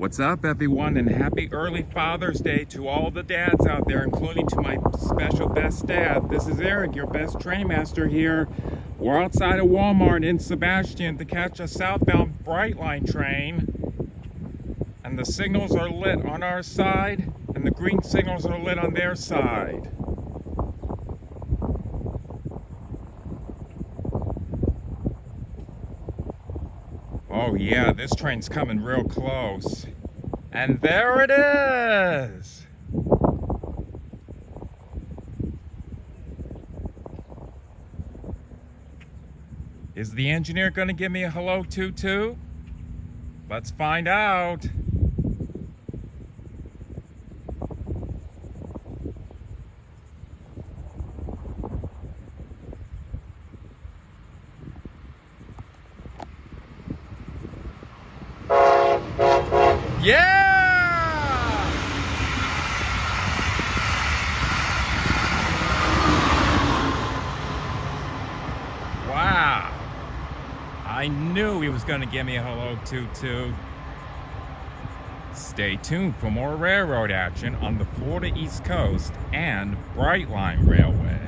What's up, everyone, and happy early Father's Day to all the dads out there, including to my special best dad. This is Eric, your best trainmaster here. We're outside of Walmart in Sebastian to catch a Southbound Brightline train. And the signals are lit on our side, and the green signals are lit on their side. Oh yeah, this train's coming real close. And there it is! Is the engineer gonna give me a hello toot? Let's find out. Yeah! Wow. I knew he was going to give me a hello toot. Stay tuned for more railroad action on the Florida East Coast and Brightline Railway.